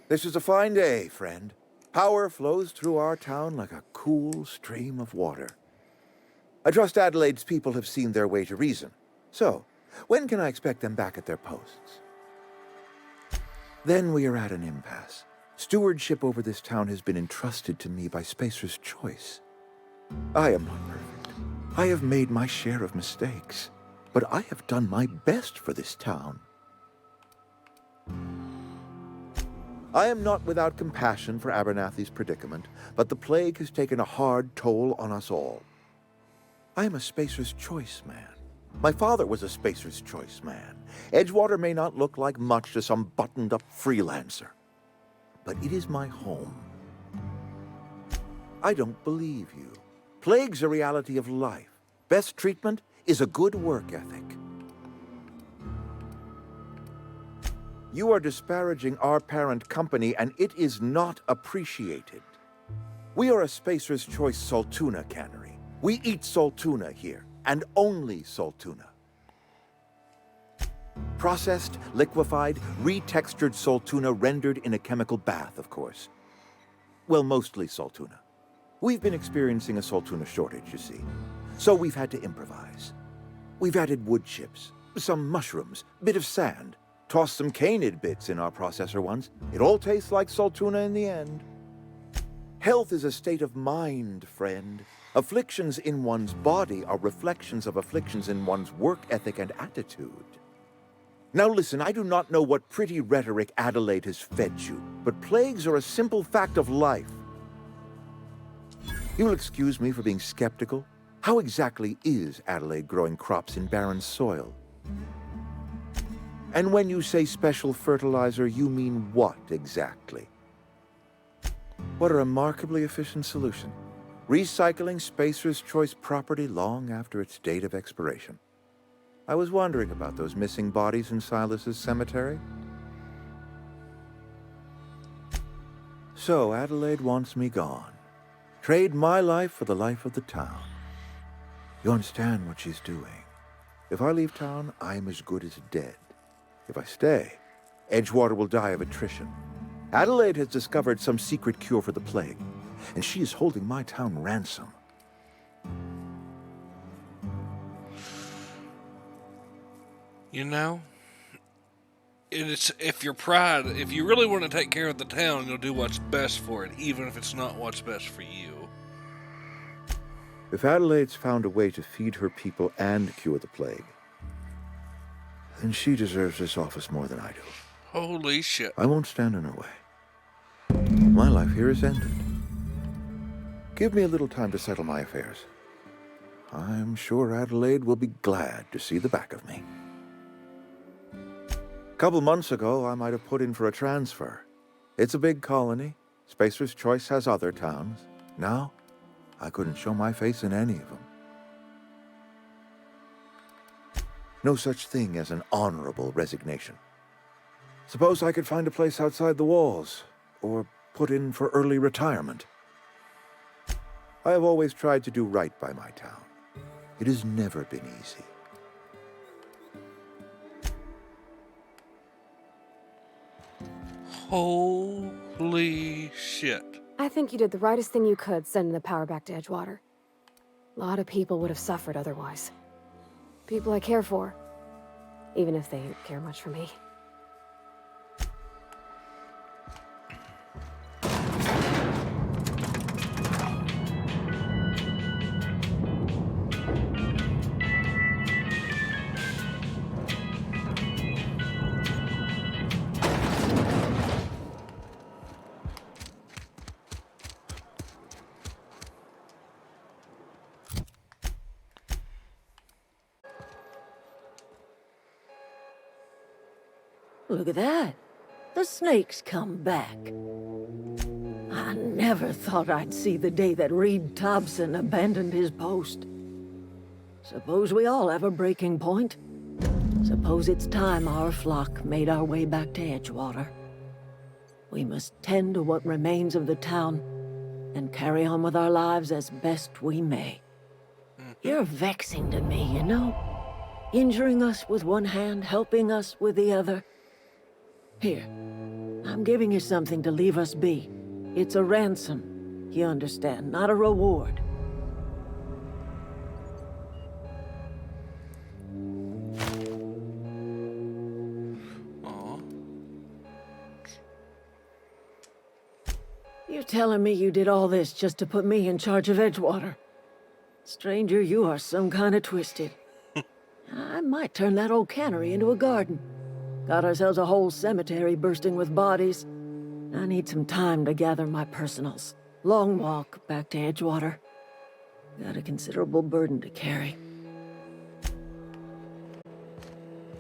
This is a fine day, friend. Power flows through our town like a cool stream of water. I trust Adelaide's people have seen their way to reason. So, when can I expect them back at their posts? Then we are at an impasse. Stewardship over this town has been entrusted to me by Spacer's Choice. I am not perfect. I have made my share of mistakes, but I have done my best for this town. I am not without compassion for Abernathy's predicament, but the plague has taken a hard toll on us all. I am a Spacer's Choice man. My father was a Spacer's Choice man. Edgewater may not look like much to some buttoned-up freelancer, but it is my home. I don't believe you. Plague's a reality of life. Best treatment is a good work ethic. You are disparaging our parent company, and it is not appreciated. We are a Spacer's Choice Saltuna cannery. We eat saltuna here, and only saltuna. Processed, liquefied, retextured saltuna rendered in a chemical bath, of course. Well, mostly saltuna. We've been experiencing a saltuna shortage, you see. So we've had to improvise. We've added wood chips, some mushrooms, bit of sand, tossed some canid bits in our processor once. It all tastes like saltuna in the end. Health is a state of mind, friend. Afflictions in one's body are reflections of afflictions in one's work ethic and attitude. Now listen, I do not know what pretty rhetoric Adelaide has fed you, but plagues are a simple fact of life. You'll excuse me for being skeptical. How exactly is Adelaide growing crops in barren soil? And when you say special fertilizer, you mean what exactly? What a remarkably efficient solution. Recycling Spacer's Choice property long after its date of expiration. I was wondering about those missing bodies in Silas's cemetery. So Adelaide wants me gone. Trade my life for the life of the town. You understand what she's doing. If I leave town, I'm as good as dead. If I stay, Edgewater will die of attrition. Adelaide has discovered some secret cure for the plague, and she is holding my town ransom. You know, it's if your pride, if you really want to take care of the town, you'll do what's best for it, even if it's not what's best for you. If Adelaide's found a way to feed her people and cure the plague, then she deserves this office more than I do. Holy shit. I won't stand in her way. My life here is ended. Give me a little time to settle my affairs. I'm sure Adelaide will be glad to see the back of me. A couple months ago, I might have put in for a transfer. It's a big colony. Spacer's Choice has other towns. Now, I couldn't show my face in any of them. No such thing as an honorable resignation. Suppose I could find a place outside the walls, or put in for early retirement. I have always tried to do right by my town. It has never been easy. Holy shit. I think you did the rightest thing you could, sending the power back to Edgewater. A lot of people would have suffered otherwise. People I care for, even if they don't care much for me. Look at that. The snake's come back. I never thought I'd see the day that Reed Tobson abandoned his post. Suppose we all have a breaking point. Suppose it's time our flock made our way back to Edgewater. We must tend to what remains of the town and carry on with our lives as best we may. You're vexing to me, you know? Injuring us with one hand, helping us with the other. Here, I'm giving you something to leave us be. It's a ransom, you understand, not a reward. Aw. You telling me you did all this just to put me in charge of Edgewater? Stranger, you are some kind of twisted. I might turn that old cannery into a garden. Got ourselves a whole cemetery bursting with bodies. I need some time to gather my personals. Long walk back to Edgewater. Got a considerable burden to carry.